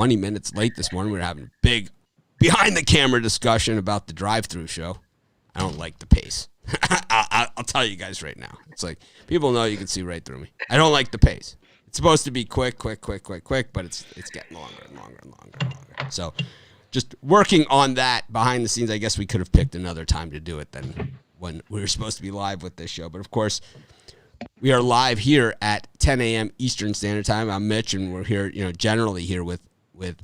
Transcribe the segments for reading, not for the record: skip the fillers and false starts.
20 minutes late this morning. We were having a big behind-the-camera discussion about the drive-thru show. I don't like the pace. I'll tell you guys right now. It's like, people know you can see right through me. I don't like the pace. It's supposed to be quick, but it's getting longer and longer and longer and longer. So just working on that behind the scenes. I guess we could have picked another time to do it than when we were supposed to be live with this show. But, of course, we are live here at 10 a.m. Eastern Standard Time. I'm Mitch, and we're here, generally here with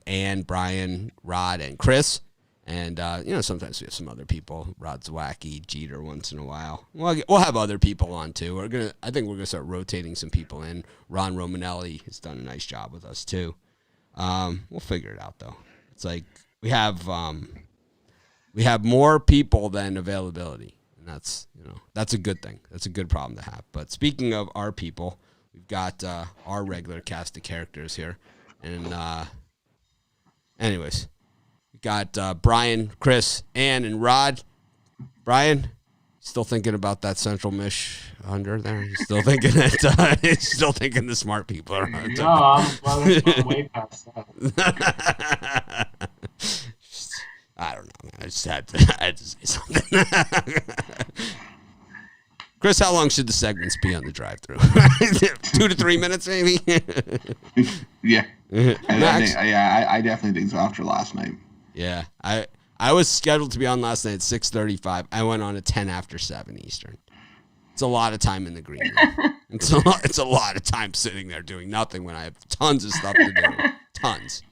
Ann, Brian, Rod, and Chris. And, sometimes we have some other people. Rod's wacky, Jeter once in a while. We'll have other people on, too. I think we're going to start rotating some people in. Ron Romanelli has done a nice job with us, too. We'll figure it out, though. It's like we have more people than availability. And that's a good thing. That's a good problem to have. But speaking of our people, we've got our regular cast of characters here. And anyways, we got Brian, Chris, Ann, and Rod. Brian, still thinking about that Central Mich under there? You still thinking that? Still thinking the smart people are? No, I'm way past that. I don't know, man. I just had to say something. Chris, how long should the segments be on the drive-thru? 2 to 3 minutes, maybe? Yeah. I definitely think so after last night. Yeah. I was scheduled to be on last night at 6:35. I went on at 10 after 7 Eastern. It's a lot of time in the green room. It's a lot of time sitting there doing nothing when I have tons of stuff to do. Tons.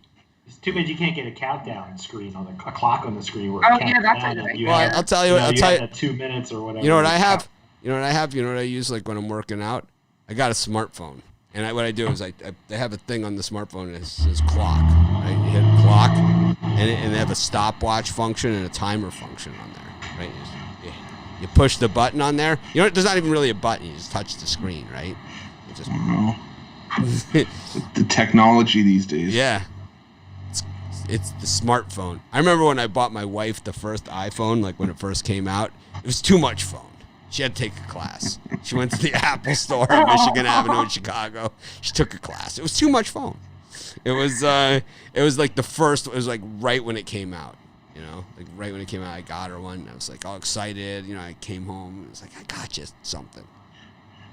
It's too bad you can't get a countdown screen on a clock on the screen where I'll tell you. I'll tell you. 2 minutes or whatever. You know what I have? You know what I use like when I'm working out? I got a smartphone. And what I do is they have a thing on the smartphone that says clock. Right? You hit clock, and they have a stopwatch function and a timer function on there. Right? You push the button on there. There's not even really a button. You just touch the screen, right? You just the technology these days. Yeah. It's the smartphone. I remember when I bought my wife the first iPhone, like when it first came out, it was too much phone. She had to take a class. She went to the Apple store on Michigan Avenue in Chicago. She took a class. It was too much phone. It was like the first. It was like right when it came out. Like right when it came out, I got her one. I was like all excited. I came home. It was like, I got you something.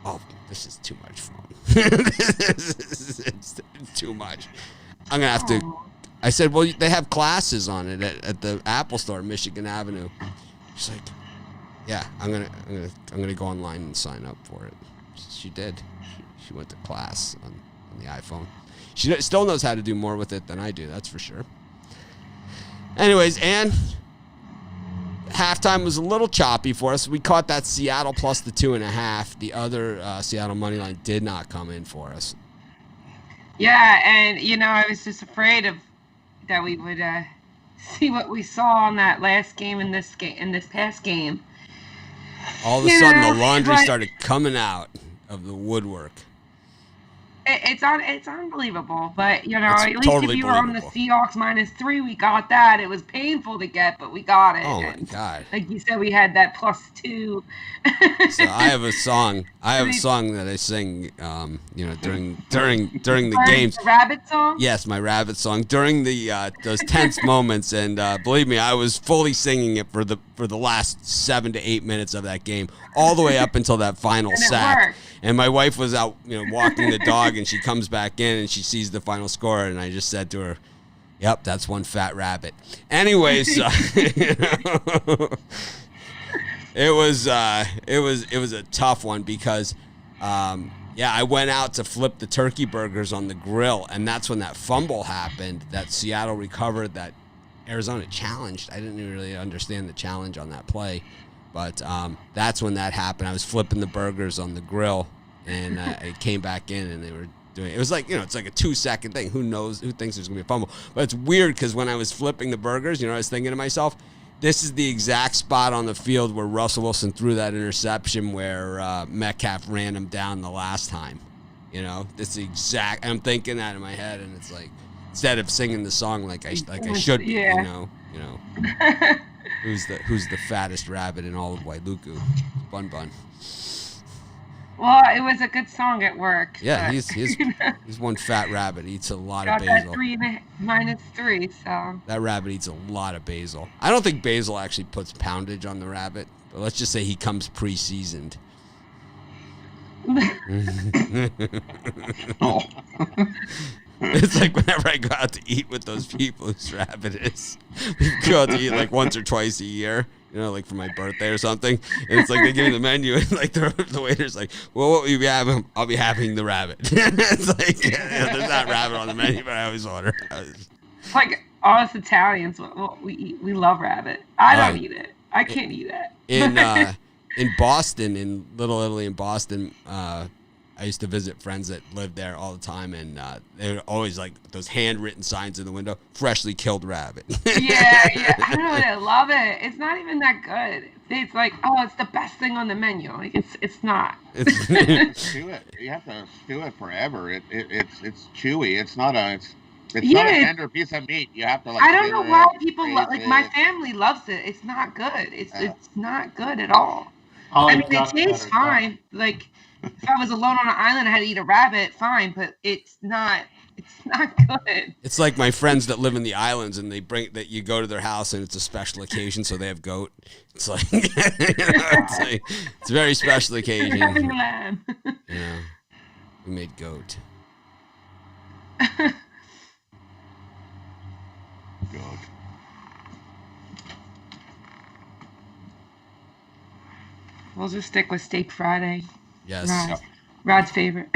Oh, this is too much phone. it's too much. I'm gonna have to. I said, well, they have classes on it at the Apple store, Michigan Avenue. She's like, yeah, I'm gonna go online and sign up for it. She did. She went to class on the iPhone. She still knows how to do more with it than I do. That's for sure. Anyways, Ann, halftime was a little choppy for us. We caught that Seattle plus the 2.5. The other Seattle money line did not come in for us. Yeah, and I was just afraid that we would see what we saw on that last game in this past game. All of a sudden, the laundry started coming out of the woodwork. It's unbelievable, but at least totally if you were on the Seahawks -3, we got that. It was painful to get, but we got it. Oh my God! Like you said, we had that +2. So I have a song. That I sing. During the games. The rabbit song. Yes, my rabbit song during those tense moments, and believe me, I was fully singing it for the last 7 to 8 minutes of that game, all the way up until that final sack. And my wife was out, walking the dog, and she comes back in and she sees the final score, and I just said to her, "Yep, that's one fat rabbit." Anyways, it was a tough one because, I went out to flip the turkey burgers on the grill, and that's when that fumble happened that Seattle recovered that Arizona challenged. I didn't really understand the challenge on that play. But that's when that happened. I was flipping the burgers on the grill, and I came back in, and they were doing it. It was like, it's like a 2-second thing. Who thinks there's going to be a fumble? But it's weird because when I was flipping the burgers, I was thinking to myself, this is the exact spot on the field where Russell Wilson threw that interception where Metcalf ran him down the last time. This exact. I'm thinking that in my head, and it's like, instead of singing the song like I should be, Who's the fattest rabbit in all of Wailuku? Bun Bun. Well, it was a good song at work. Yeah, but, he's one fat rabbit. Eats a lot got of that basil. 3 so. That rabbit eats a lot of basil. I don't think basil actually puts poundage on the rabbit, but let's just say he comes pre-seasoned. Oh. It's like whenever I go out to eat with those people whose rabbit is, we go out to eat like once or twice a year, like for my birthday or something. And it's like they give me the menu and like the waiter's like, well, what will you be having? I'll be having the rabbit. It's like, there's not rabbit on the menu, but I always order. Like all us Italians, we eat. We love rabbit. I don't eat it. I can't eat it. In Boston, in Little Italy in Boston, I used to visit friends that lived there all the time, and they were always like those handwritten signs in the window, freshly killed rabbit. yeah. I don't know. I love it. It's not even that good. It's like, oh, it's the best thing on the menu. Like it's not. Stew it. You have to stew it forever. It's chewy. It's not a tender piece of meat. You have to like. I don't know why people like my family loves it. It's not good. It's not good at all. I mean, it tastes fine. Like. If I was alone on an island, I had to eat a rabbit, fine, but it's not good. It's like my friends that live in the islands, and you go to their house, and it's a special occasion, so they have goat. It's like, it's a very special occasion. We're having lamb. Yeah, we made goat. Goat. We'll just stick with Steak Friday. Yes. Rod's favorite.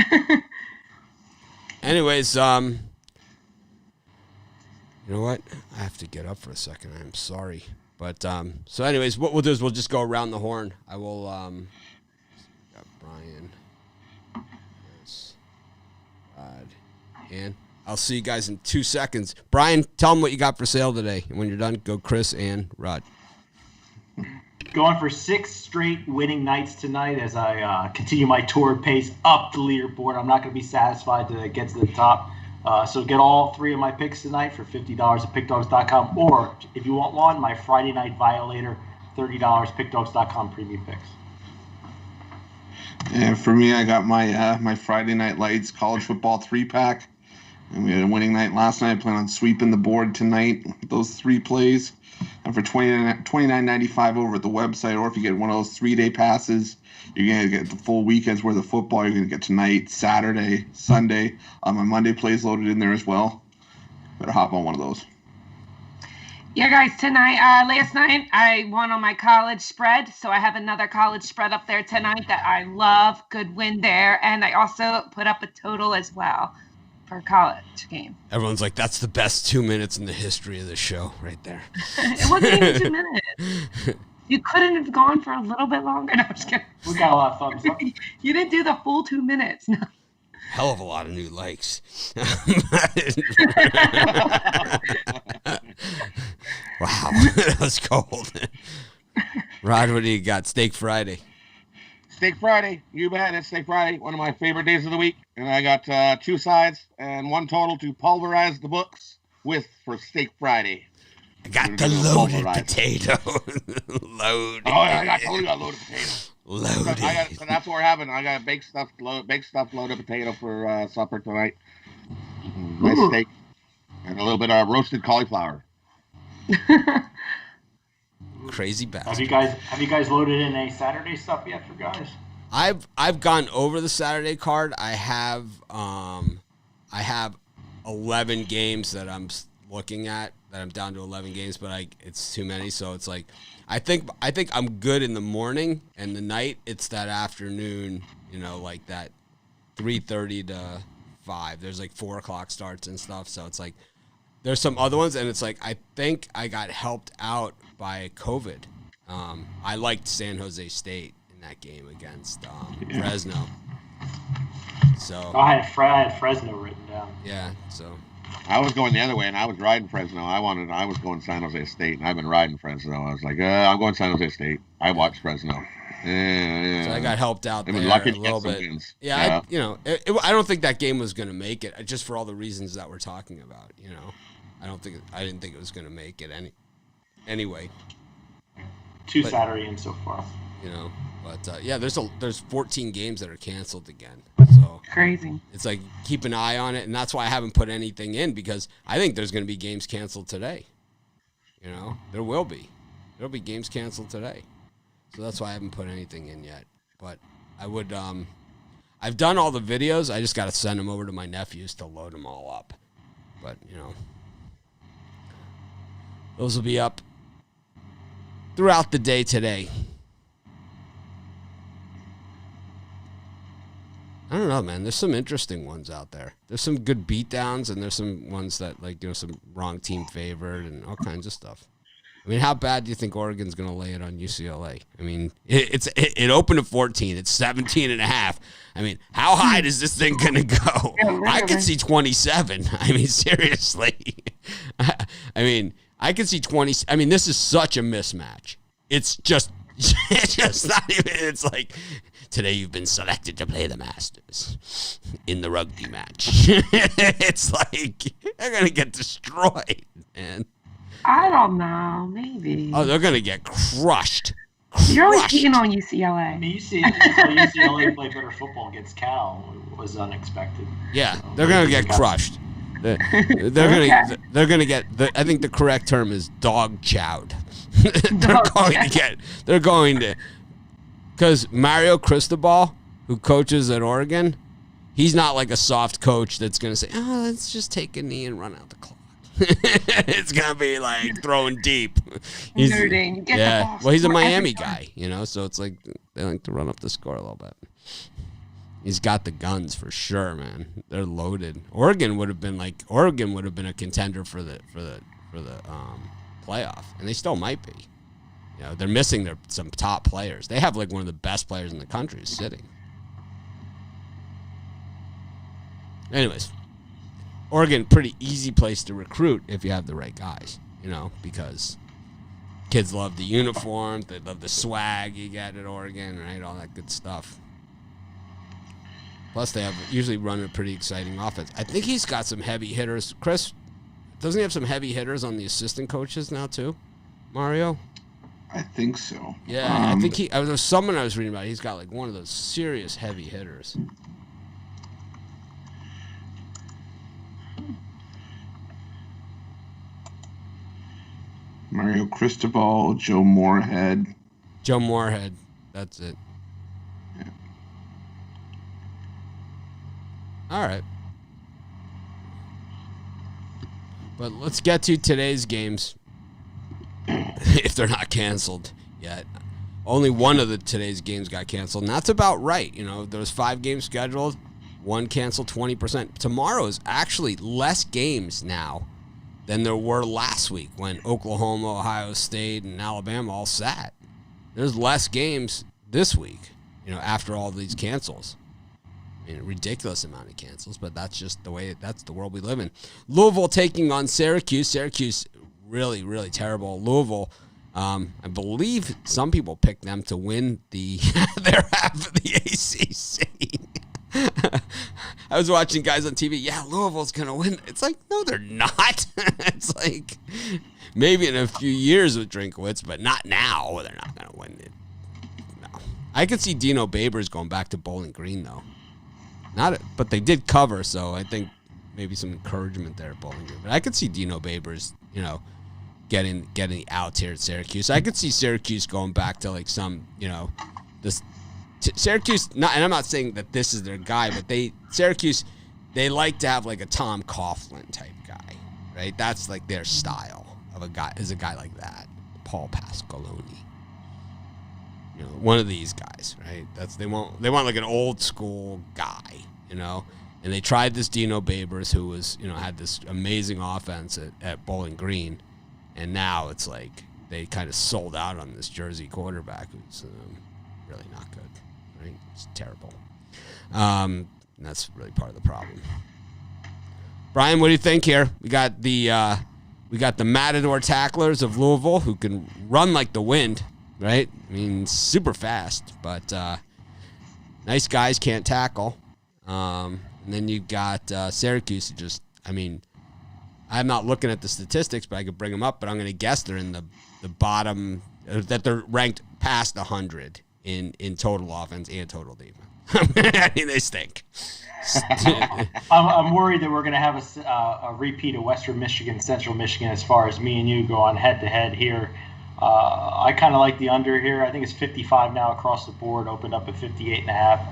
Anyways, you know what? I have to get up for a second. I'm sorry. But, so anyways, what we'll do is we'll just go around the horn. I will, got Brian, Chris, Rod, and I'll see you guys in 2 seconds. Brian, tell them what you got for sale today. And when you're done, go Chris and Rod. Going for 6 straight winning nights tonight as I continue my torrid pace up the leaderboard. I'm not going to be satisfied to get to the top. So get all 3 of my picks tonight for $50 at pickdogs.com. Or if you want one, my Friday night violator, $30, pickdogs.com premium picks. Yeah, for me, I got my Friday Night Lights college football 3-pack. And we had a winning night last night. I plan on sweeping the board tonight with those 3 plays. And for $29.95 over at the website, or if you get one of those 3-day passes, you're going to get the full weekend's worth of football. You're going to get tonight, Saturday, Sunday. My Monday plays loaded in there as well. Better hop on one of those. Yeah, guys, tonight, last night, I won on my college spread. So I have another college spread up there tonight that I love. Good win there. And I also put up a total as well for a college game. Everyone's like, that's the best 2 minutes in the history of the show right there. It wasn't even 2 minutes. You couldn't have gone for a little bit longer. No, I'm just kidding. We got a lot of thumbs up. You didn't do the full 2 minutes. No. Hell of a lot of new likes. Wow, that was cold. Rod, what do you got? Steak Friday. Steak Friday. You bet. It's Steak Friday, one of my favorite days of the week. And I got 2 sides and 1 total to pulverize the books with for Steak Friday. I got the loaded potato. Loaded. Oh, yeah, I totally got loaded potato. Loaded. So that's what we're having. I got a baked stuffed loaded potato for supper tonight. Nice steak. And a little bit of roasted cauliflower. Crazy bastard. Have you guys loaded in any Saturday stuff yet for guys? I've gone over the Saturday card. I have 11 games that I'm looking at. That I'm down to 11 games, but it's too many. So it's like I think I'm good in the morning, and the night it's that afternoon. Like that 3:30 to 5. There's like 4 o'clock starts and stuff. So it's like there's some other ones, and it's like I think I got helped out by COVID. I liked San Jose State in that game against Fresno. So I had Fresno written down. Yeah, so I was going the other way, and I was riding Fresno. I was going San Jose State, and I've been riding Fresno. I was like, I'm going San Jose State. I watched Fresno. So I got helped out there a little bit. Yeah, I don't think that game was going to make it, just for all the reasons that we're talking about. I didn't think it was going to make it anyway. 2 Saturday in so far. But yeah, there's 14 games that are canceled again. So Crazy. it's like keep an eye on it, and that's why I haven't put anything in because I think there's going to be games canceled today. You know, there'll be games canceled today, so that's why I haven't put anything in yet. But I would, I've done all the videos. I just got to send them over to my nephews to load them all up. But you know, those will be up throughout the day today. I don't know, man. There's some interesting ones out there. There's some good beatdowns, and there's some ones that, like, you know, some wrong team favored and all kinds of stuff. I mean, how bad do you think Oregon's going to lay it on UCLA? I mean, it opened at 14. It's 17.5. I mean, how high is this thing going to go? I could see 27. I mean, seriously. I mean, I could see 20. I mean, this is such a mismatch. It's just not even, it's like, today you've been selected to play the Masters in the rugby match. It's like, they're going to get destroyed, man. I don't know. Maybe. Oh, they're going to get crushed. You're always keen on UCLA. I mean, UCLA play better football against Cal was unexpected. Yeah, they're going to get crushed. They're going to get, I think the correct term is dog chowed. They're going to, because Mario Cristobal, who coaches at Oregon, he's not like a soft coach that's going to say, oh, let's just take a knee and run out the clock. It's going to be like throwing deep. He's a Miami guy, you know, so it's like they like to run up the score a little bit. He's got the guns for sure, man. They're loaded. Oregon would have been a contender for the playoff, and they still might be. You know, they're missing some top players. They have like one of the best players in the country sitting. Anyways, Oregon, pretty easy place to recruit if you have the right guys, you know, because kids love the uniforms, they love the swag you get at Oregon, right? All that good stuff. Plus, they usually run a pretty exciting offense. I think he's got some heavy hitters. Chris, doesn't he have some heavy hitters on the assistant coaches now too, Mario? I think so. Yeah, I think there was someone I was reading about. He's got like one of those serious heavy hitters. Mario Cristobal, Joe Moorhead. Joe Moorhead, that's it. Yeah. All right. But let's get to today's games, if they're not canceled yet. Only one of today's games got canceled, and that's about right. You know, there was 5 games scheduled, 1 canceled, 20%. Tomorrow is actually less games now than there were last week when Oklahoma, Ohio State, and Alabama all sat. There's less games this week, you know, after all these cancels. I mean, a ridiculous amount of cancels, but that's just that's the world we live in. Louisville taking on Syracuse. Syracuse, really, really terrible. Louisville, I believe some people picked them to win their half of the ACC. I was watching guys on TV. Yeah, Louisville's going to win. It's like, no, they're not. It's like maybe in a few years with Drinkwitz, but not now. They're not going to win it. No. I could see Dino Babers going back to Bowling Green, though. But they did cover, so I think maybe some encouragement there at Bowling Green. But I could see Dino Babers, you know, getting outs here at Syracuse. I could see Syracuse going back to like some, you know, this Syracuse. And I'm not saying that this is their guy, but Syracuse, they like to have like a Tom Coughlin type guy, right? That's like their style of a guy. Is a guy like that, Paul Pasqualoni. You know, one of these guys, right? They want like an old school guy, you know. And they tried this Dino Babers, who was, you know, had this amazing offense at Bowling Green, and now it's like they kind of sold out on this Jersey quarterback who's really not good, right? It's terrible. And that's really part of the problem. Brian, what do you think here? We got the Matador tacklers of Louisville who can run like the wind. Right? I mean, super fast, but nice guys, can't tackle. And then you got Syracuse. I'm not looking at the statistics, but I could bring them up, but I'm going to guess they're in the bottom, that they're ranked past 100 in total offense and total defense. I mean, they stink. I'm worried that we're going to have a repeat of Western Michigan, Central Michigan, as far as me and you go on head-to-head here. I kind of like the under here. I think it's 55 now across the board, opened up at 58.5.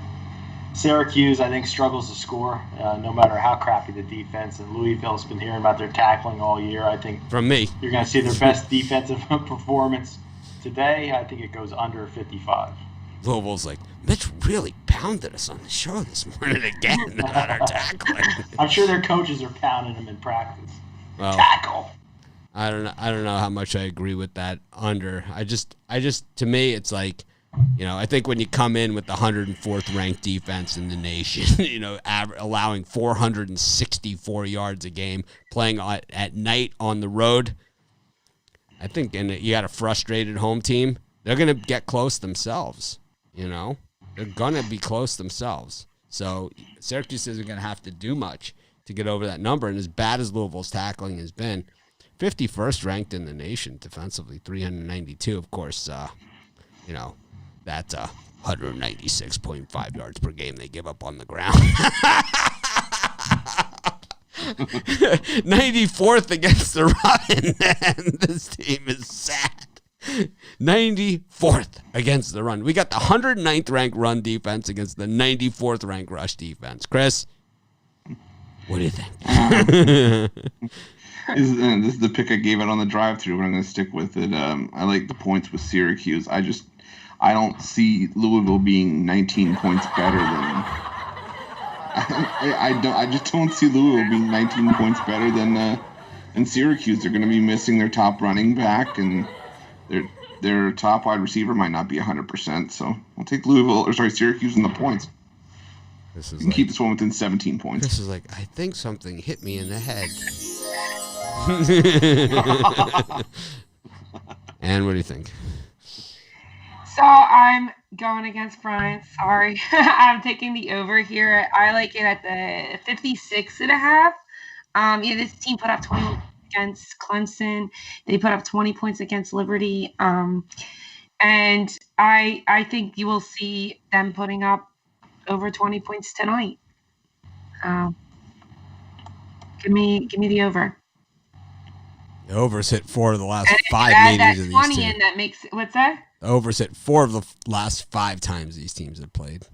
Syracuse, I think, struggles to score, no matter how crappy the defense. And Louisville's been hearing about their tackling all year. I think from me, you're going to see their best defensive performance today. I think it goes under 55. Louisville's like, Mitch really pounded us on the show this morning again about our tackling. I'm sure their coaches are pounding them in practice. Well, Tackle. I don't know how much I agree with that under. I just to me it's like, I think when you come in with the 104th ranked defense in the nation, allowing 464 yards a game, playing at night on the road, I think, and you got a frustrated home team, they're going to get close themselves. They're going to be close themselves. So Syracuse isn't going to have to do much to get over that number. And as bad as Louisville's tackling has been, 51st ranked in the nation defensively, 392. Of course, that's 196.5 yards per game they give up on the ground. 94th against the run. And this team is sad. 94th against the run. We got the 109th ranked run defense against the 94th ranked rush defense. Chris, what do you think? This is the pick I gave out on the drive-thru, but I'm going to stick with it. I like the points with Syracuse. I don't see Louisville being 19 points better than. I just don't see Louisville being 19 points better than Syracuse. They're going to be missing their top running back, and their top wide receiver might not be 100%. So I'll take Syracuse in the points. You can keep this one within 17 points. Chris is like, I think something hit me in the head. And what do you think? So I'm going against Brian. Sorry. I'm taking the over here. I like it at the 56.5. This team put up 20 against Clemson. They put up 20 points against Liberty. And I think you will see them putting up over 20 points tonight. Give me the over. The over's hit 4 of the last 5 meetings of these 20 two. in that makes what's that? The over's hit 4 of the last 5 times these teams have played.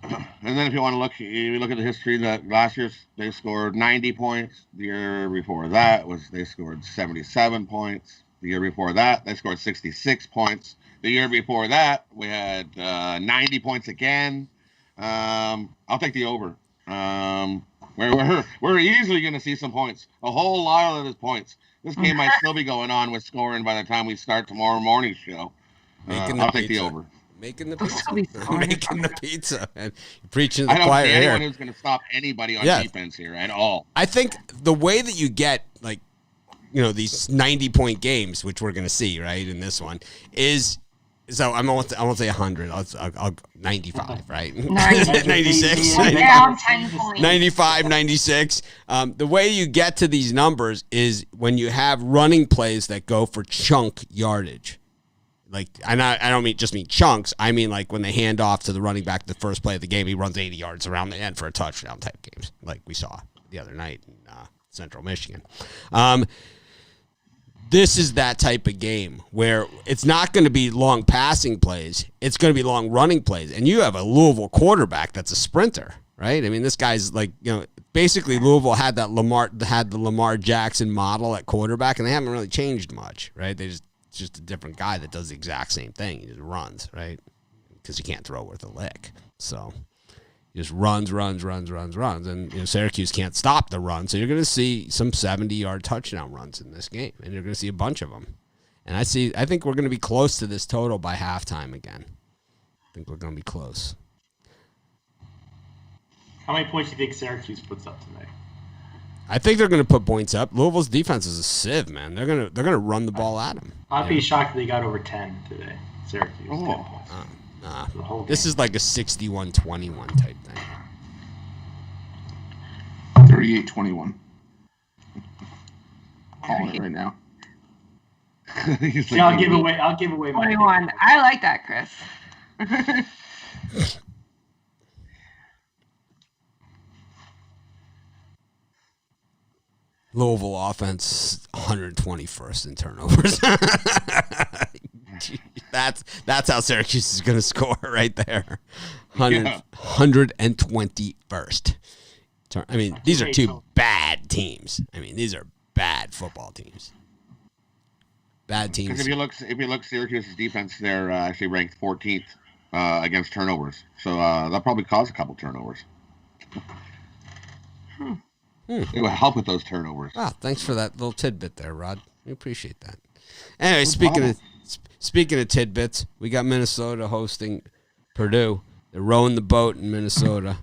And then if you want to look at the history, that last year they scored 90 points. The year before that they scored 77 points. The year before that they scored 66 points. The year before that we had 90 points again. I'll take the over. We're easily going to see some points. A whole lot of those points. This game might still be going on with scoring by the time we start tomorrow morning's show. I'll take the over. Making the pizza. Making the pizza. And preaching to I the don't choir see here. anyone who's going to stop anybody on defense here at all. I think the way that you get, these 90-point games, which we're going to see, right, in this one, is... So I won't say 100. I'll 95, right? 96. Down 10 points. 95, 96. The way you get to these numbers is when you have running plays that go for chunk yardage. I don't mean chunks. I mean when they hand off to the running back the first play of the game, he runs 80 yards around the end for a touchdown type games, like we saw the other night in Central Michigan. This is that type of game where it's not going to be long passing plays. It's going to be long running plays. And you have a Louisville quarterback that's a sprinter, right? I mean, this guy's basically Louisville had the Lamar Jackson model at quarterback, and they haven't really changed much, right? It's just a different guy that does the exact same thing. He just runs, right? Because you can't throw worth a lick. So he just runs. And Syracuse can't stop the run. So you're going to see some 70-yard touchdown runs in this game. And you're going to see a bunch of them. And I think we're going to be close to this total by halftime again. I think we're going to be close. How many points do you think Syracuse puts up tonight? I think they're going to put points up. Louisville's defense is a sieve, man. They're going to run the ball at them. I'd be shocked if they got over 10 today. Syracuse, 10 points. Nah. This is like a 61-21 type thing. 38-21. calling it right now. He's Yeah, like, I'll give away my 21. I like that, Chris. Louisville offense 121st in turnovers. That's how Syracuse is going to score right there. 121st. I mean, these are two bad teams. I mean, these are bad football teams. Bad teams. Because if you look, Syracuse's defense, they're actually ranked 14th against turnovers. So that probably caused a couple turnovers. It will help with those turnovers. Wow, thanks for that little tidbit there, Rod. We appreciate that. Anyway, speaking of tidbits, we got Minnesota hosting Purdue. They're rowing the boat in Minnesota,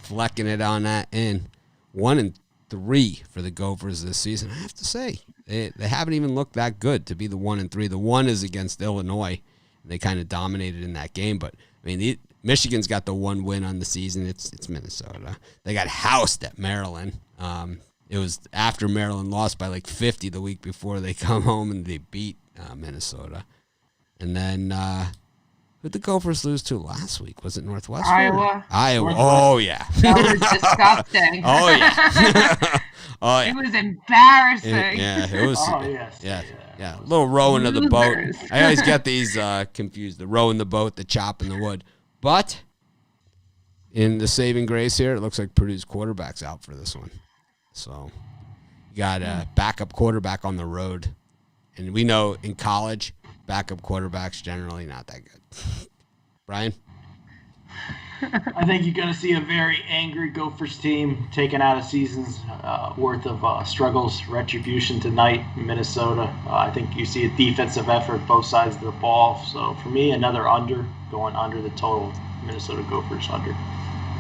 flecking it on that in 1-3 for the Gophers this season. I have to say, they haven't even looked that good to be the 1-3. The one is against Illinois. They kind of dominated in that game, but I mean, Michigan's got the one win on the season. It's Minnesota. They got housed at Maryland. It was after Maryland lost by like 50 the week before. They come home and they beat Minnesota. And then who'd the Gophers lose to last week? Was it Northwestern? Iowa. Oh, yeah. That was disgusting. Oh, yeah. Oh, yeah. It was embarrassing. It was. Oh, yes. Yeah. A little rowing of the boat. Losers. I always get these confused. The rowing the boat, the chopping the wood. But in the saving grace here, it looks like Purdue's quarterback's out for this one. So you got a backup quarterback on the road. And we know in college, backup quarterbacks generally not that good. Brian? I think you're going to see a very angry Gophers team taking out a season's worth of struggles, retribution tonight in Minnesota. I think you see a defensive effort both sides of the ball. So for me, another under, going under the total. Minnesota Gophers under.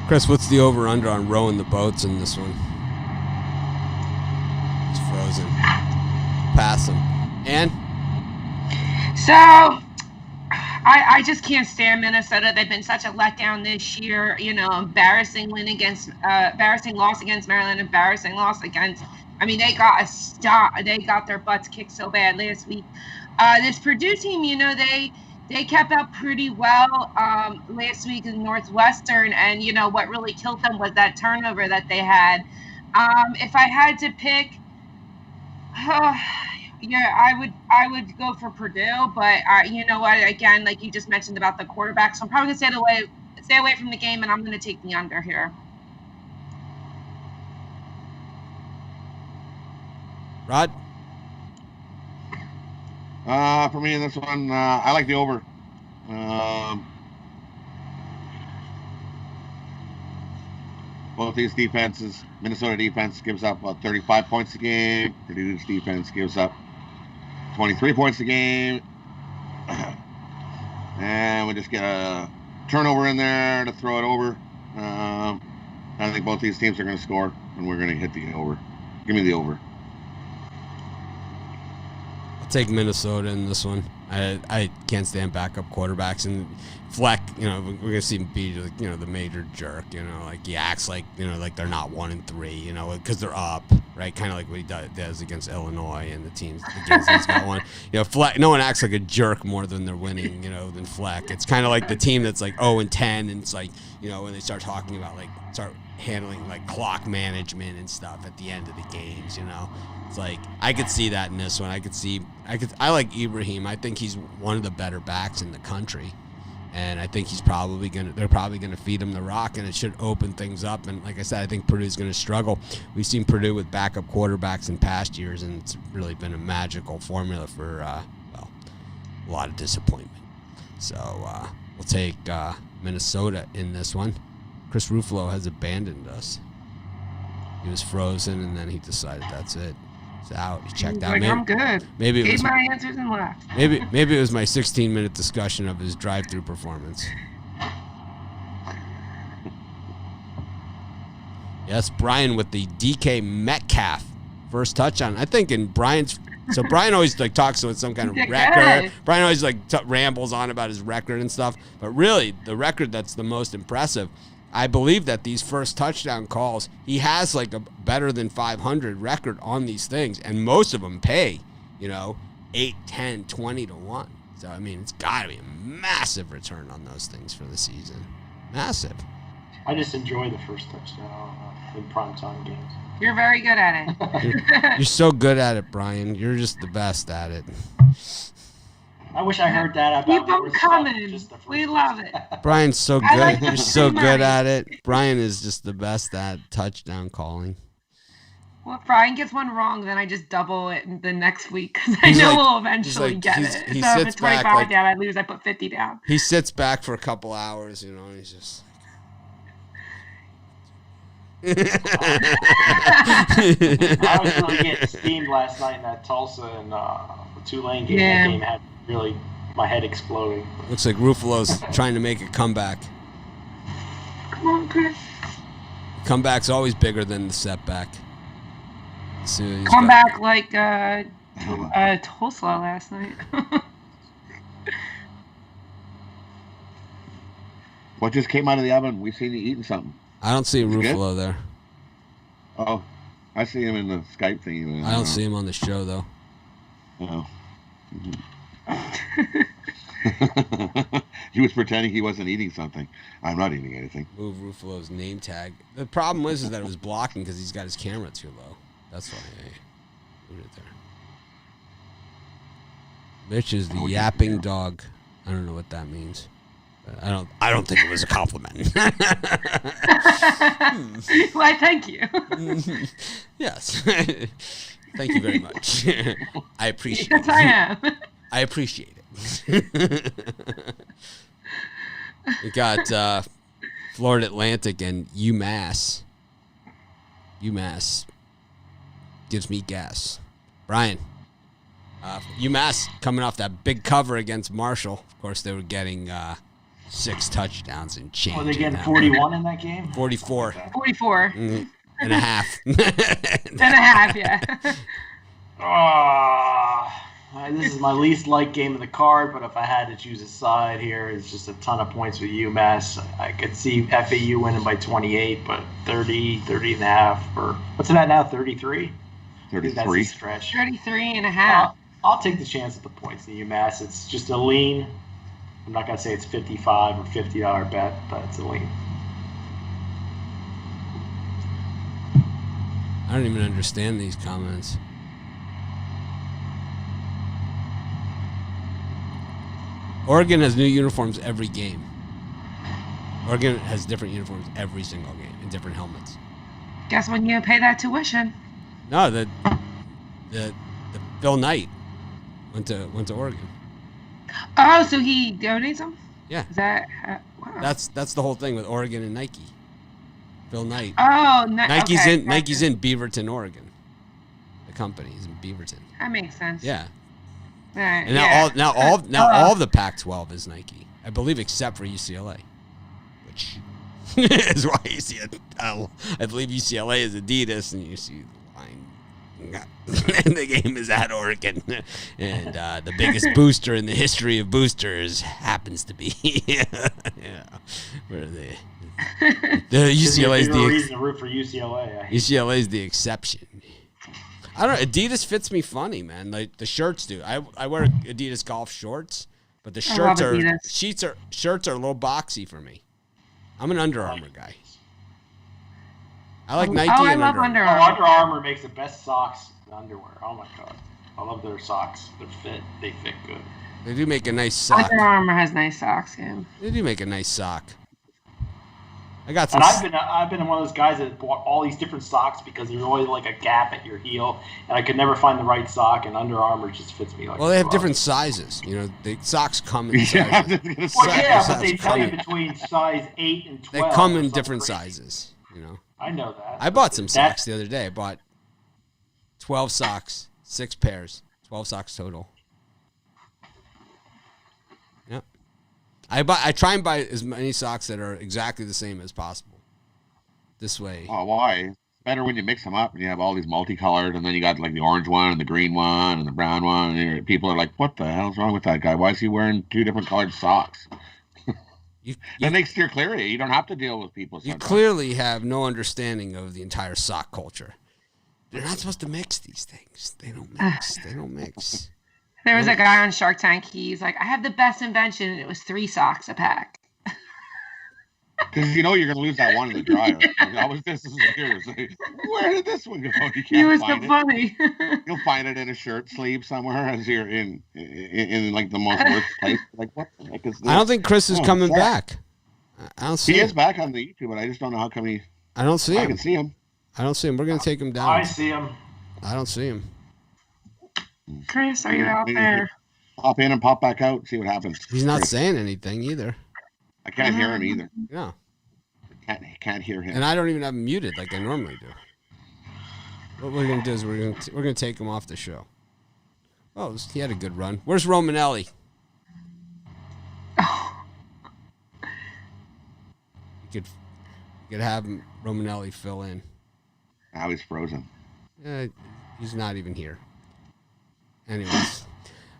Chris, what's the over-under on rowing the boats in this one? It's frozen. Pass him. And? So, I just can't stand Minnesota. They've been such a letdown this year. You know, embarrassing loss against Maryland, embarrassing loss against. I mean, they got their butts kicked so bad last week. This Purdue team, you know, they kept up pretty well last week in Northwestern, and you know what really killed them was that turnover that they had. If I had to pick, I would go for Purdue, but you know what? Again, like you just mentioned about the quarterback, so I'm probably gonna stay away from the game, and I'm gonna take the under here. Rod? For me in this one, I like the over. Both these defenses, Minnesota defense gives up about 35 points a game. Purdue's defense gives up 23 points a game. And we just get a turnover in there to throw it over. I think both these teams are going to score, and we're going to hit the over. Give me the over. Take Minnesota in this one. I can't stand backup quarterbacks, and Fleck, you know, we're gonna see him be, you know, the major jerk. You know, like he acts like, you know, like they're not 1-3. You know, because they're up, right? Kind of like what he does against Illinois and the teams he's got one. You know, Fleck. No one acts like a jerk more than they're winning. You know, than Fleck. It's kind of like the team that's like 0-10, and it's like, you know, when they start talking about start handling like clock management and stuff at the end of the games. You know. It's like I could see that in this one. I like Ibrahim. I think he's one of the better backs in the country, and I think they're probably gonna feed him the rock, and it should open things up. And like I said, I think Purdue's gonna struggle. We've seen Purdue with backup quarterbacks in past years, and it's really been a magical formula for a lot of disappointment. So we'll take Minnesota in this one. Chris Ruffalo has abandoned us. He was frozen, and then he decided that's it. Out. He checked out. Like, I'm good. Maybe it was my answers and left. Maybe it was my 16-minute discussion of his drive-through performance. Yes, Brian with the DK Metcalf first touchdown. I think in Brian's. So Brian always talks about some kind of record. Brian always rambles on about his record and stuff. But really, the record that's the most impressive I believe that these first touchdown calls, he has like a better than 500 record on these things, and most of them pay, 8, 10, 20 to 1. So, I mean, it's got to be a massive return on those things for the season. Massive. I just enjoy the first touchdown in primetime games. You're very good at it. You're so good at it, Brian. You're just the best at it. I wish I heard that about Keep them more stuff, coming. just the first We love it. Brian's so good. I like You're the so good memory. at it. Brian is just the best at touchdown calling. Well, if Brian gets one wrong, then I just double it the next week because I He's know like- we'll eventually like- get he's- it. he So if sits it's 25 back, down, I lose. I put 50 down. He sits back for a couple hours, and he's just. I was really getting steamed last night in that Tulsa and Tulane game. Yeah. That game had really my head exploding. Looks like Ruffalo's trying to make a comeback. Come on, Chris. Comeback's always bigger than the setback. So he's Come got- back like Tulsa last night. What just came out of the oven? We seen you eating something. I don't see Is he good? Ruffalo there. Oh, I see him in the Skype thing. I don't see him on the show, though. Oh. He was pretending he wasn't eating something. I'm not eating anything. Move Ruffalo's name tag. The problem is that it was blocking because he's got his camera too low. That's why I moved it there. Mitch is the Oh, yapping yeah. dog. I don't know what that means. I don't think it was a compliment. Why, thank you. Yes. Thank you very much. I appreciate Yes, it. I am. I appreciate it. We got Florida Atlantic and UMass. UMass gives me gas. Brian, UMass coming off that big cover against Marshall. Of course, they were getting 6 touchdowns and change. Were they in getting that 41 in that game? 44 44 and a half. and a half, yeah. This is my least liked game of the card, but if I had to choose a side here, it's just a ton of points with UMass. I could see FAU winning by 28, but 30 and a half, or what's it at now, 33? I think that's a 33. stretch. 33 and a half. I'll take the chance at the points in UMass. It's just a lean. I'm not going to say it's $55 or $50 bet, but it's a lean. I don't even understand these comments. Oregon has new uniforms every game. Oregon has different uniforms every single game and different helmets. Guess when you pay that tuition. No, the Phil Knight went to Oregon. Oh, so he donates them? Yeah. Is that wow. That's the whole thing with Oregon and Nike. Phil Knight. Oh, Nike's okay, in Nike's gotcha. in Beaverton, Oregon. The company is in Beaverton. That makes sense. Yeah. All right, And yeah. all of the Pac-12 is Nike, I believe, except for UCLA, which is why you see it. I believe UCLA is Adidas, and you see the line. And the game is at Oregon, and the biggest booster in the history of boosters happens to be, where the UCLA is There's no the reason to root for UCLA. UCLA is the exception. I don't know. Adidas fits me funny, man. Like the shirts do. I wear Adidas golf shorts, but the shirts love are Adidas. shirts are a little boxy for me. I'm an Under Armour guy. I like Nike I and love Under Under Armour. Armour. Under Armour makes the best socks and underwear. Oh my god, I love their socks. They fit good. They do make a nice sock. Under Armour has nice socks, yeah. They do make a nice sock. I got some. And I've been one of those guys that bought all these different socks because there's always like a gap at your heel, and I could never find the right sock. And Under Armour just fits me like. Well, they have a glove. different sizes. The socks come in Yeah, sizes. Well, yeah, Size but they tell you come- between size 8 and 12. They come or in something different crazy. sizes. I know that. I bought some That- socks the other day. I bought 12 socks, 6 pairs, 12 socks total. Yep. I try and buy as many socks that are exactly the same as possible. This way. Oh, why? Better when you mix them up and you have all these multicolored, and then you got like the orange one and the green one and the brown one, and people are like, "What the hell's wrong with that guy? Why is he wearing 2 different colored socks?" Then they steer clear of you. You don't have to deal with people. You sometimes. clearly have no understanding of the entire sock culture. They're not supposed to mix these things. They don't mix. They don't mix. There was a guy on Shark Tank. He's like, I have the best invention. And it was 3 socks a pack. Because you know you're going to lose that one in the dryer. This is yours. Where did this one go? You can't He was so find it. funny. You'll find it in a shirt sleeve somewhere as you're in like the most worst place. Like, what the heck is this? I don't think Chris is coming back. I don't see He him. is back on the YouTube, but I just don't know how come he. I don't see I him. can see him. I don't see him. We're going to take him down. I see him. I don't see him. Chris, are you out there? Pop in and pop back out. See what happens. He's not saying anything either. I can't hear him either. No. Can't hear him. And I don't even have him muted like I normally do. What we're going to do is we're going to take him off the show. Oh, he had a good run. Where's Romanelli? You could have Romanelli fill in. Now he's frozen. He's not even here. Anyways.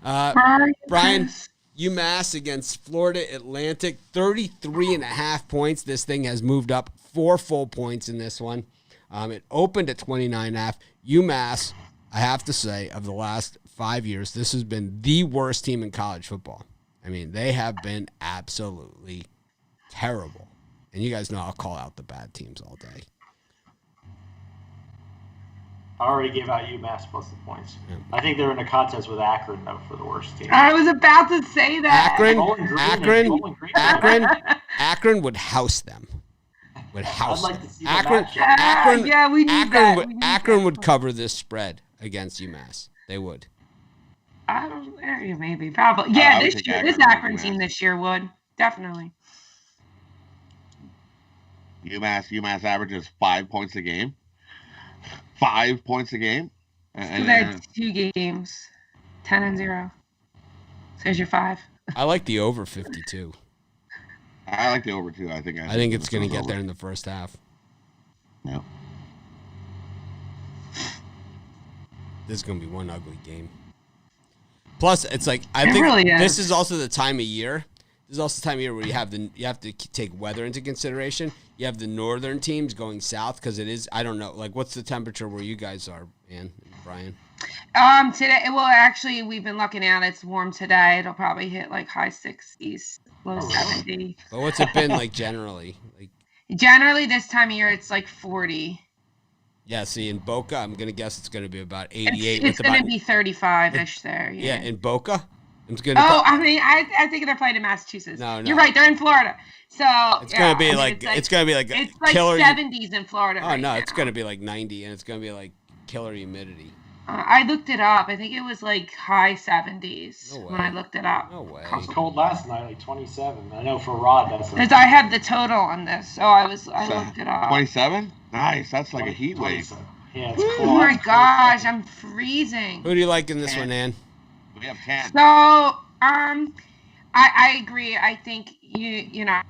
Brian, UMass against Florida Atlantic, 33.5 points. This thing has moved up 4 full points in this one. It opened at 29.5. UMass, I have to say, of the last 5 years, this has been the worst team in college football. I mean, they have been absolutely terrible. And you guys know I'll call out the bad teams all day. I already gave out UMass plus the points. Yeah. I think they're in a contest with Akron, though, for the worst team. I was about to say that. Akron would house them. Would house I'd like to see Akron. Yeah, we need that. Akron would cover this spread against UMass. They would. I don't know. Maybe. Probably. Yeah, this Akron team this year would. Definitely. UMass averages 5 points a game. 5 points a game. So they're 2 games, 10-0. So there's your 5. I like the over 52. I like the over too. I think it's going to get there in the first half. Yeah. This is going to be one ugly game. Plus, it's like this is also the time of year. This is also the time of year where you have to take weather into consideration. You have the northern teams going south because it is, I don't know, like what's the temperature where you guys are, Ann and Brian? Today, well, actually, we've been looking at it's warm today. It'll probably hit like high 60s, low 70. But what's it been like generally? Generally, this time of year, it's like 40. Yeah, see, in Boca, I'm going to guess it's going to be about 88. It's going to be 35-ish there. Yeah, in Boca? I think they're playing in Massachusetts. No. You're right. They're in Florida. So it's going to be it's going to be like it's like killer 70s in Florida. Oh, no, it's going to be like 90, and it's going to be like killer humidity. I looked it up. I think it was like high 70s when I looked it up. No way. It was cold last night, like 27. I know for Rod, that's because I have the total on this, so I looked it up. 27? Nice. That's like a heat wave. Yeah, it's cold. Oh my gosh, I'm freezing. Who do you like in this one, Ann? We have 10. So, I agree. I think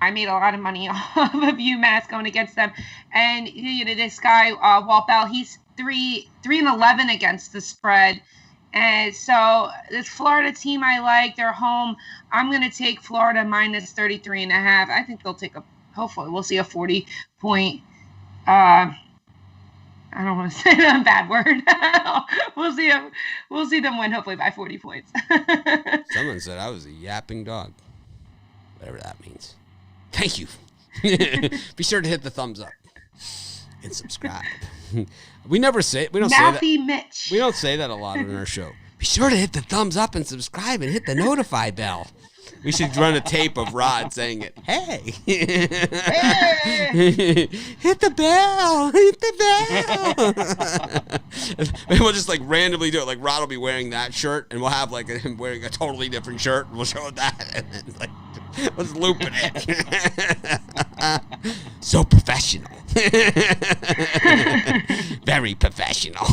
I made a lot of money off of UMass going against them, and this guy Walt Bell, he's 3-11 against the spread, and so this Florida team I like. They're home. I'm going to take Florida minus 33.5. I think they'll take hopefully we'll see a 40-point. I don't want to say a bad word. We'll see them win hopefully by 40 points. Someone said I was a yapping dog. Whatever that means. Thank you. Be sure to hit the thumbs up and subscribe. We don't say that. Mitch. We don't say that a lot on our show. Be sure to hit the thumbs up and subscribe and hit the notify bell. We should run a tape of Rod saying it. Hey. Hey. Hit the bell. Hit the bell. And we'll just like randomly do it. Like Rod will be wearing that shirt and we'll have like him wearing a totally different shirt. And we'll show that. And then like let's loop it. So professional. Very professional.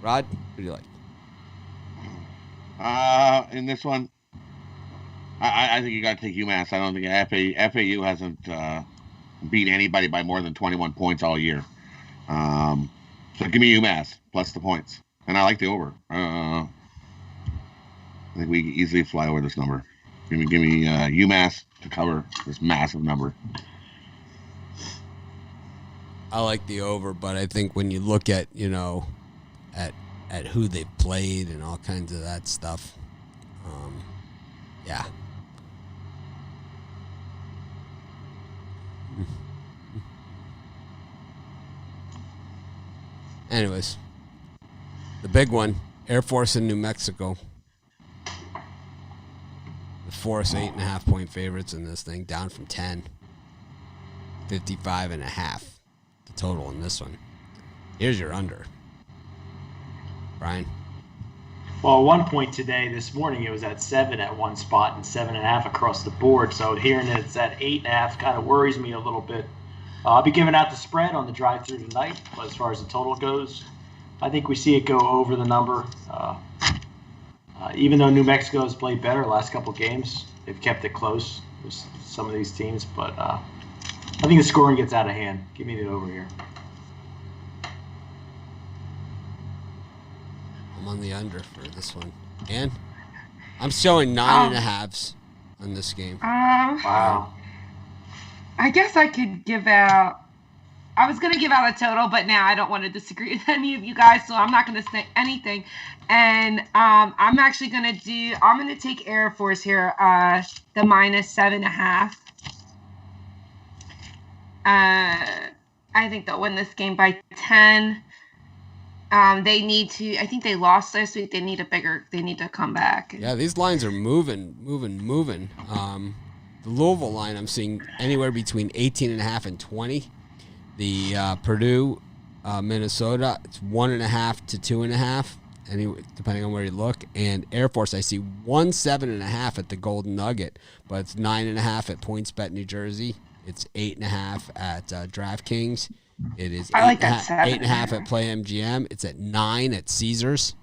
Rod, what do you like? In this one, I think you got to take UMass. I don't think FAU hasn't beat anybody by more than 21 points all year. So give me UMass plus the points, and I like the over. I think we can easily fly over this number. Give me UMass to cover this massive number. I like the over, but I think when you look at, at who they've played and all kinds of that stuff, yeah. Anyways, the big one, Air Force in New Mexico. The Force 8.5-point favorites in this thing, down from 10. 55.5. The total in this one. Here's your under. Brian. Well, at one point this morning, it was at 7 at one spot and 7.5 across the board. So hearing that it's at 8.5 kind of worries me a little bit. I'll be giving out the spread on the drive-through tonight. But as far as the total goes, I think we see it go over the number. Even though New Mexico has played better the last couple games, they've kept it close with some of these teams. But I think the scoring gets out of hand. Give me the over here. I'm on the under for this one. And I'm showing 9.5s on this game. Wow. I guess I could give out. I was going to give out a total, but now I don't want to disagree with any of you guys, so I'm not going to say anything. And I'm actually going to I'm going to take Air Force here, the -7.5. I think they'll win this game by 10. They need to. I think they lost last week. They need to come back. Yeah, these lines are moving. The Louisville line, I'm seeing anywhere between 18.5 and 20. The Purdue, Minnesota, it's 1.5 to 2.5, depending on where you look. And Air Force, I see 7.5 at the Golden Nugget, but it's 9.5 at PointsBet New Jersey. It's 8.5 at DraftKings. It is 8.5 at PlayMGM. It's at 9 at Caesars.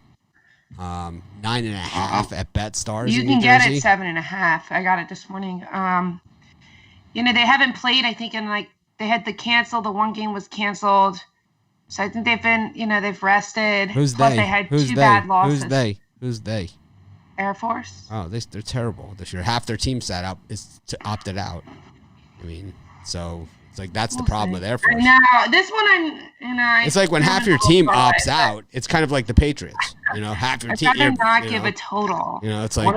9.5 at BetStars. You in can New get Jersey. it 7.5. I got it this morning. They haven't played. I think they had to cancel. The one game was canceled, so I think they've been. They've rested. Who's Plus they? They had Who's two they? bad losses. Who's they? Air Force. Oh, they're terrible this year. Half their team opted out. I mean, so it's like that's the problem with Air Force. No, this one It's like when half your team opts out. It's kind of like the Patriots. Half your team. I'd rather not give a total. It's like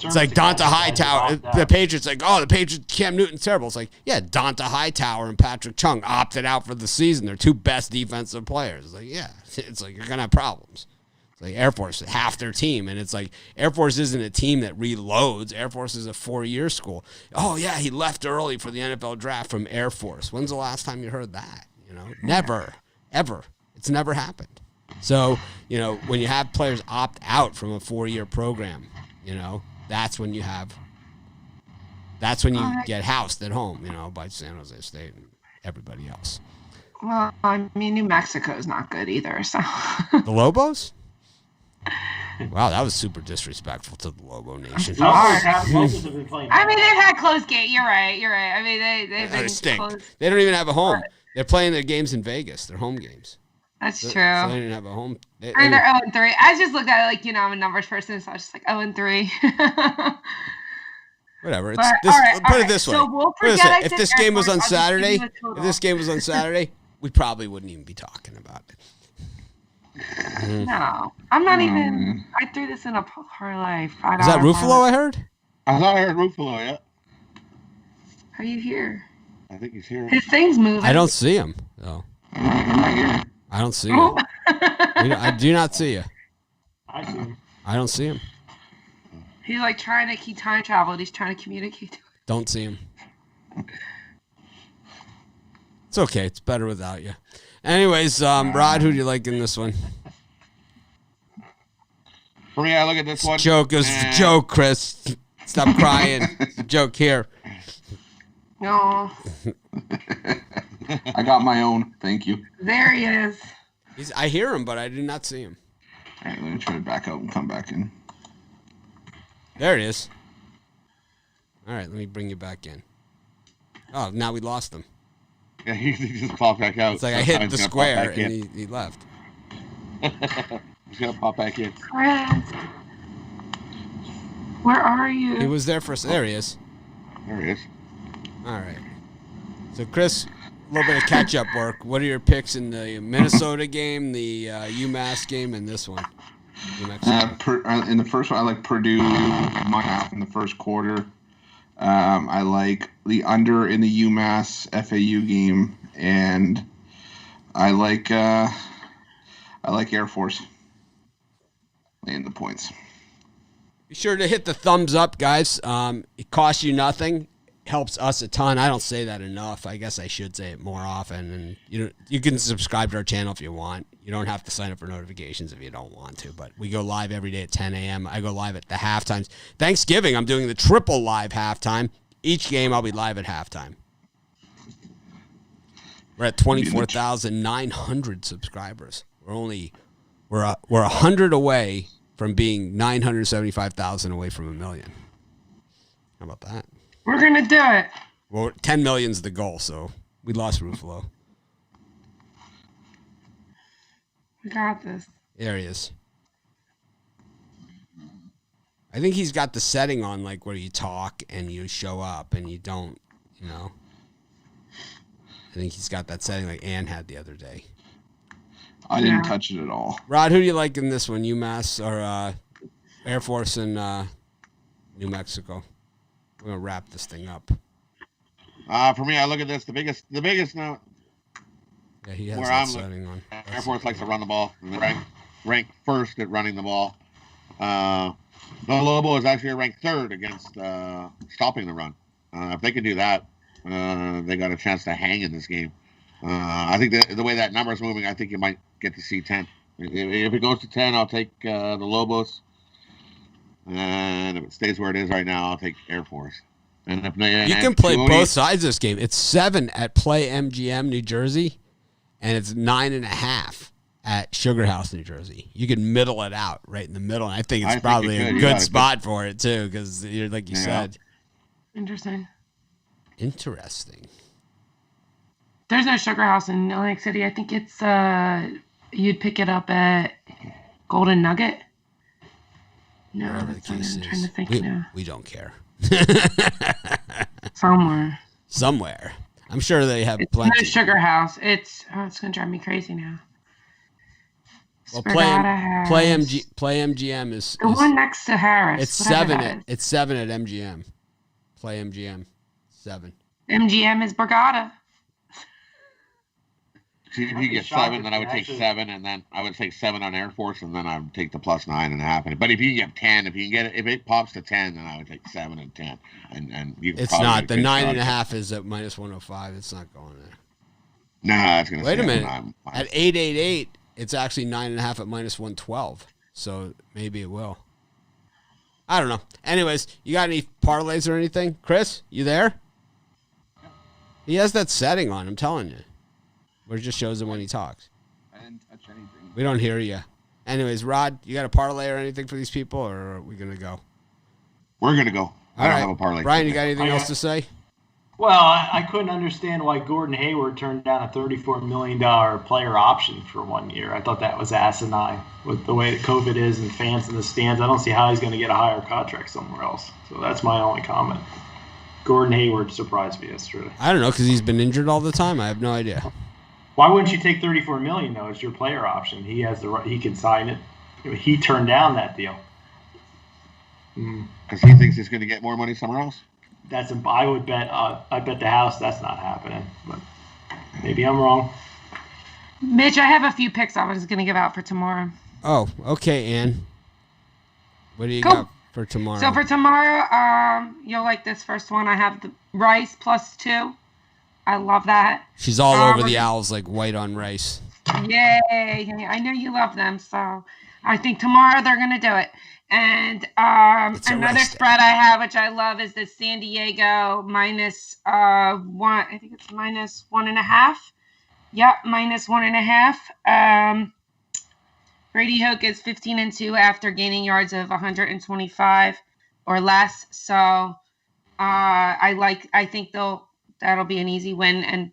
it's like Donta Hightower. The Patriots the Patriots. Cam Newton's terrible. It's like Donta Hightower and Patrick Chung opted out for the season. They're two best defensive players. It's like it's like you're gonna have problems. Like Air Force, half their team, and it's like Air Force isn't a team that reloads. Air Force is a 4-year school. Oh yeah, he left early for the NFL draft from Air Force. When's the last time you heard that? Never, ever. It's never happened. So when you have players opt out from a 4-year program, that's when you get housed at home, by San Jose State and everybody else. Well, I mean, New Mexico is not good either. So the Lobos. Wow, that was super disrespectful to the Lobo Nation. Lobos have been playing. I mean, they've had close games. You're right. I mean, they've been close. They don't even have a home. They're playing their games in Vegas. They're home games. That's true. So they didn't have a home. They're 0-3. I just looked at it I'm a numbers person, so I was just like 0-3. Whatever. Put it this way. So we'll forget if this game was on Saturday, we probably wouldn't even be talking about it. No, I'm not even. I threw this in a parlay. Is that Ruffalo I heard? I thought I heard Ruffalo, yeah. Are you here? I think he's here. His thing's moving. I don't see him, though. I don't see you. I do not see you. I see him. I don't see him. He's trying to keep time travel. He's trying to communicate. Don't see him. It's okay. It's better without you. Anyways, Rod, who do you like in this one? For me, I look at this one. It's a joke, Chris. Stop crying. It's a joke here. No. I got my own. Thank you. There he is. I hear him, but I do not see him. All right, let me try to back out and come back in. There it is. All right, let me bring you back in. Oh, now we lost him. Yeah, he just popped back out. It's like I hit the square and he left. He's going to pop back in. Where are you? He was there first. There he is. There he is. All right. So, Chris, a little bit of catch-up work. What are your picks in the Minnesota game, the UMass game, and this one? In the first one, I like Purdue -1.5 in the first quarter. I like the under in the UMass FAU game, and I like Air Force laying the points. Be sure to hit the thumbs up, guys. It costs you nothing. Helps us a ton. I don't say that enough. I guess I should say it more often. And you can subscribe to our channel if you want. You don't have to sign up for notifications if you don't want to. But we go live every day at 10 a.m. I go live at the halftimes. Thanksgiving, I'm doing the triple live halftime. Each game, I'll be live at halftime. We're at 24,900 subscribers. We're 100 away from being 975,000 away from 1 million. How about that? We're going to do it. Well, 10 million's the goal, so we lost Ruffalo. We got this. There he is. I think he's got the setting on, like, where you talk and you show up and you don't, I think he's got that setting like Ann had the other day. I didn't touch it at all. Rod, who do you like in this one? UMass or Air Force in New Mexico? We're going to wrap this thing up. For me, I look at this. The biggest now. Yeah, he has where that I'm setting on. Air Force likes to run the ball. And they're ranked first at running the ball. The Lobo is actually ranked third against stopping the run. If they can do that, they got a chance to hang in this game. I think the way that number is moving, I think you might get to see 10. If it goes to 10, I'll take the Lobos. And if it stays where it is right now, I'll take Air Force. And if you can play both sides of this game. It's 7 at Play MGM, New Jersey, and it's 9.5 at Sugar House, New Jersey. You can middle it out right in the middle. And I think it's probably a good spot for it too, because you're like you said. Interesting. There's no Sugar House in Atlantic City. I think it's you'd pick it up at Golden Nugget. No, Whatever that's the case I'm is. trying to think now. We don't care. Somewhere. I'm sure they have It's plenty. no Sugar House. It's going to drive me crazy now. Well, Spargata Play MGM is the one next to Harris. It's whatever 7 that at it's 7 at MGM. Play MGM 7. MGM is Borgata. See, if you get 7, then I would take 7, and then I would take 7 on Air Force, and then I would take the plus 9.5. But if you get 10, if it pops to 10, then I would take 7 and 10. And you It's not the 9.5 is at -105. It's not going there. No, it's going to. Wait a minute. At 888, it's actually 9.5 at -112. So maybe it will. I don't know. Anyways, you got any parlays or anything, Chris? You there? He has that setting on. I'm telling you. Where it just shows him when he talks. I didn't touch anything. We don't hear you. Anyways, Rod, you got a parlay or anything for these people, or are we going to go? We're going to go. I don't have a parlay. Brian, you got anything else to say? Well, I couldn't understand why Gordon Hayward turned down a $34 million player option for 1 year. I thought that was asinine with the way that COVID is and fans in the stands. I don't see how he's going to get a higher contract somewhere else. So that's my only comment. Gordon Hayward surprised me yesterday. I don't know, because he's been injured all the time. I have no idea. Why wouldn't you take $34 million though? It's your player option. He has the right. He can sign it. He turned down that deal because he thinks he's going to get more money somewhere else. I would bet. I bet the house that's not happening. But maybe I'm wrong. Mitch, I have a few picks I was going to give out for tomorrow. Oh, okay, Ann. What do you got for tomorrow? So for tomorrow, you'll like this first one. I have the Rice +2. I love that. She's all over the Owls like white on rice. Yay. I know you love them, so I think tomorrow they're going to do it. And another spread I have, which I love, is the San Diego -1. I think it's -1.5. Yep, -1.5. Brady Hoke is 15-2 after gaining yards of 125 or less. So I think that'll be an easy win. And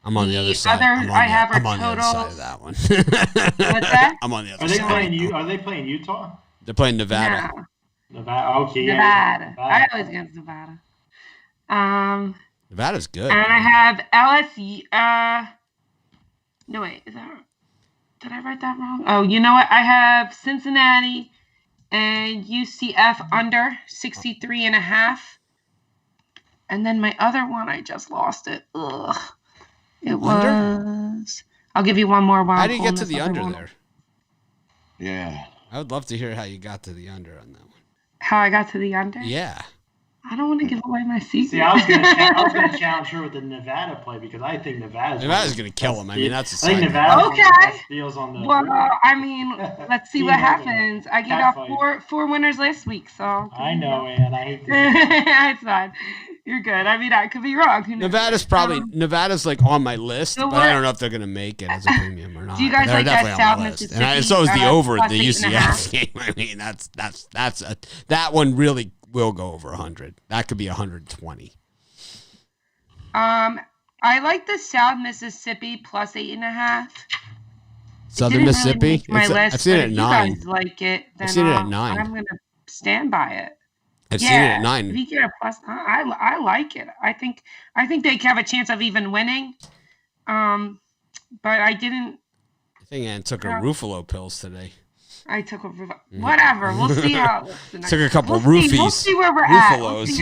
I'm on the other side. I'm on the other side of that one. What's that? I'm on the other side. Are they playing Utah? They're playing Nevada. Nevada. Okay, Nevada. yeah. I always against Nevada. Nevada's good. And I have LSU. No, wait. Did I write that wrong? Oh, you know what? I have Cincinnati and UCF under 63.5. And then my other one, I just lost it. Ugh. It was. I'll give you one more. How do you get to the under there? Yeah. I would love to hear how you got to the under on that one. How I got to the under? Yeah. I don't want to give away my secret. See, I was gonna challenge her with the Nevada play because I think Nevada's gonna kill him. I mean, that's a I think side Nevada's Okay. one of the best deals on the. Well, I mean, let's see what happens. I gave out Catfight. four winners last week, so. I know, man. I hate this. It's fine. You're good. I mean, I could be wrong. Who knows? Nevada's like on my list, So but I don't know if they're gonna make it as a premium or not. Do you guys They're like that definitely South on my list. Mississippi? And so is the over plus the 8.5? UCF game. I mean, that one really will go over 100. That could be 120. I like the South Mississippi plus 8.5. Southern Mississippi. Really make my list, I've seen but it at if 9. You guys like it? Then I've seen it at 9. I'm gonna stand by it. I've seen it at If 9. you get a plus, I like it. I think they have a chance of even winning. But I didn't. I think Ann took her Ruffalo pills today. I took a whatever. We'll see how it looks. Took a couple We'll roofies. see where we're Ruffalos.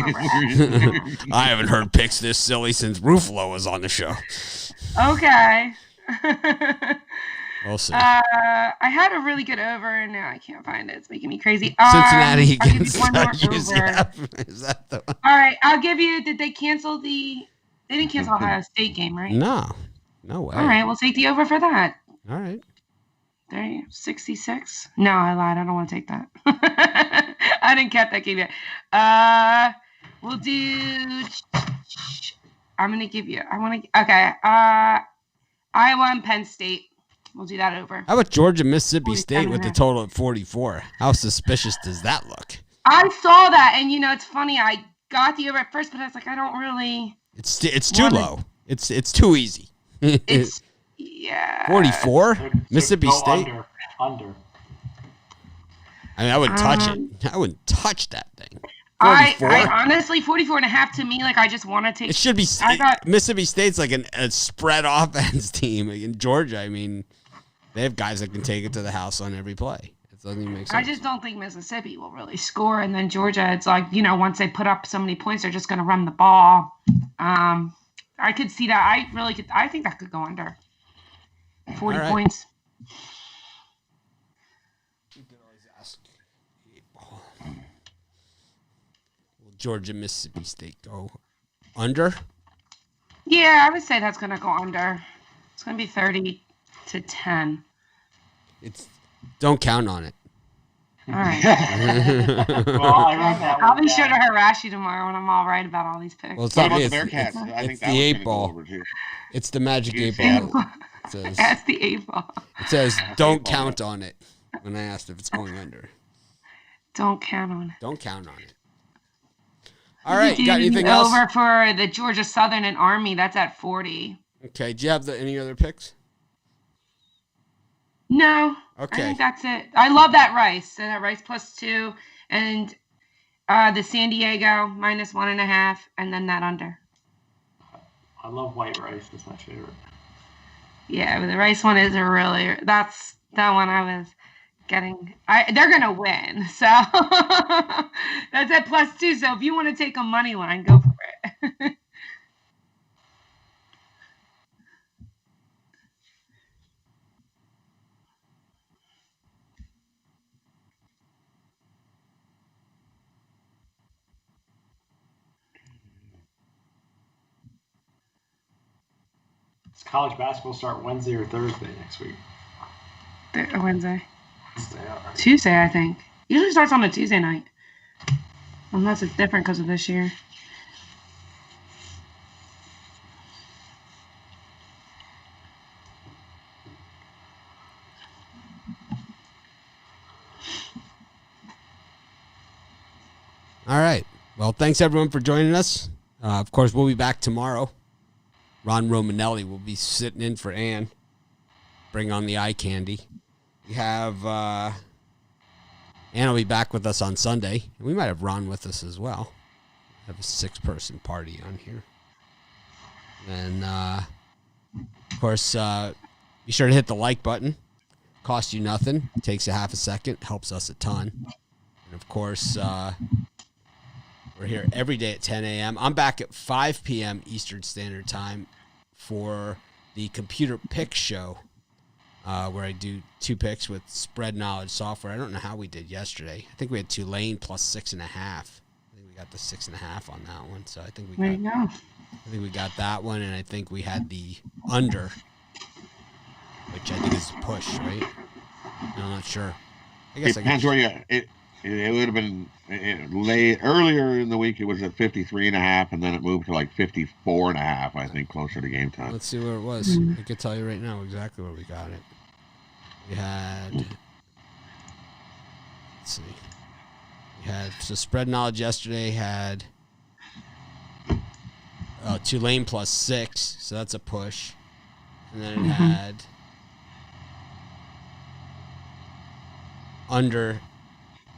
at. I haven't heard picks this silly since Ruffalo was on the show. Okay. We'll see. I had a really good over, and now I can't find it. It's making me crazy. Cincinnati I'll give against you one more over. UCF. Is that the one? All right, I'll give you. Did they cancel the? They didn't cancel Ohio State game, right? No way. All right, we'll take the over for that. All right. There you 66. No, I lied. I don't want to take that. I didn't cap that game yet. We'll do. I'm gonna give you. Okay. Iowa and Penn State. We'll do that over. How about Georgia, Mississippi State with the 47.5. total at 44? How suspicious does that look? I saw that, and it's funny. I got the over at first, but I was like, I don't really. It's too low. It's too easy. It's yeah. 44? So Mississippi go State? Under. I mean, I wouldn't touch it. I wouldn't touch that thing. 44? I honestly 44.5 to me, like I just want to take. It should be. I got Mississippi State's like a spread offense team. In Georgia, I mean, they have guys that can take it to the house on every play. It doesn't even make sense. I just don't think Mississippi will really score, and then Georgia, it's like once they put up so many points, they're just going to run the ball. I could see that. I really could. I think that could go under 40 right. points. Will Georgia, Mississippi State go under? Yeah, I would say that's going to go under. It's going to be 30-10. Don't count on it. All right. Well, I wrote that I'll one be sure to down. harass you tomorrow when I'm all right about all these picks. Well, it's What not about me. the Bearcats? I think It's that the was 8 gonna go ball. over, too. It's the magic 8 Yeah. ball. It says, That's the 8 ball. don't eight ball. count on it when I asked if it's going under. Don't count on it. Don't count on it. All right, you got anything else? Over for the Georgia Southern and Army. That's at 40. Okay, do you have any other picks? No. Okay. I think that's it. I love that Rice. So that Rice +2 and the San Diego -1.5 and then that under. I love white rice. That's my favorite. Yeah, but the Rice one is that's that one I was getting. They're gonna win, so that's at +2. So if you want to take a money line, go for it. Does college basketball start Wednesday or Thursday next week? Wednesday, Wednesday, all right. Tuesday, I think. Usually starts on a Tuesday night, unless it's different because of this year. All right. Well, thanks everyone for joining us. Of course, we'll be back tomorrow. Ron Romanelli will be sitting in for Ann. Bring on the eye candy. We have Ann will be back with us on Sunday. We might have Ron with us as well. Have a 6-person party on here. And, of course, be sure to hit the like button. Costs you nothing. Takes you half a second. Helps us a ton. And, of course, we're here every day at 10 a.m. I'm back at 5 p.m. Eastern Standard Time for the Computer Pick Show, where I do 2 picks with Spread Knowledge software. I don't know how we did yesterday. I think we had Tulane plus 6.5. I think we got the 6.5 on that one. So I think we got that one, and I think we had the under, which I think is a push, right? I'm not sure. I guess it would have been late earlier in the week. It was at 53.5, and then it moved to like 54.5. I think closer to game time. Let's see where it was. I can tell you right now exactly where we got it. We had. Let's see. We had so Spread Knowledge yesterday had Tulane plus 6, so that's a push, and then it had under.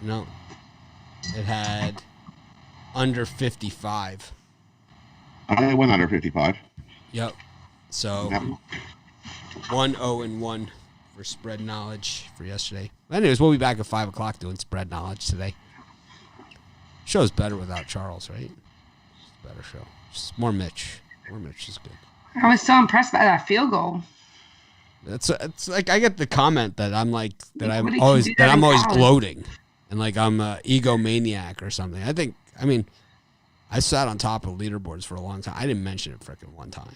No, it had under 55. I went under 55. Yep. So 1-0-1 for Spread Knowledge for yesterday. Anyways, we'll be back at 5 o'clock doing Spread Knowledge today. Show's better without Charles, right? It's a better show. Just more Mitch. More Mitch is good. I was so impressed by that field goal. It's like I get the comment that I'm like that Like, I'm what did you do always that in college? gloating and like I'm a egomaniac or something. I sat on top of leaderboards for a long time. I didn't mention it frickin' one time,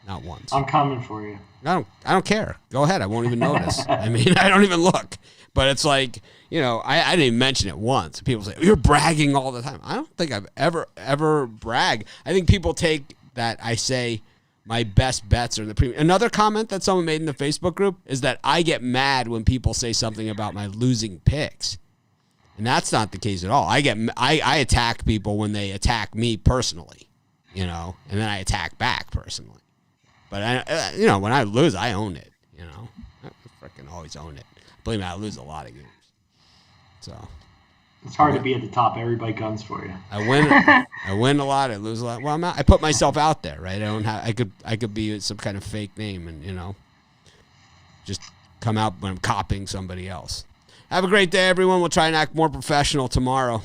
not once. I'm coming for you. I don't care. Go ahead. I won't even notice. I don't even look. But it's like, I didn't even mention it once. People say, you're bragging all the time. I don't think I've ever brag. I think people take that I say my best bets are in the premium. Another comment that someone made in the Facebook group is that I get mad when people say something about my losing picks. And that's not the case at all. I attack people when they attack me personally, and then I attack back personally. But when I lose, I own it, I freaking always own it. Believe me, I lose a lot of games. So it's hard to be at the top. Everybody guns for you. I win a lot. I lose a lot. Well, I put myself out there, right? I could be some kind of fake name and just come out when I'm copying somebody else. Have a great day, everyone. We'll try and act more professional tomorrow.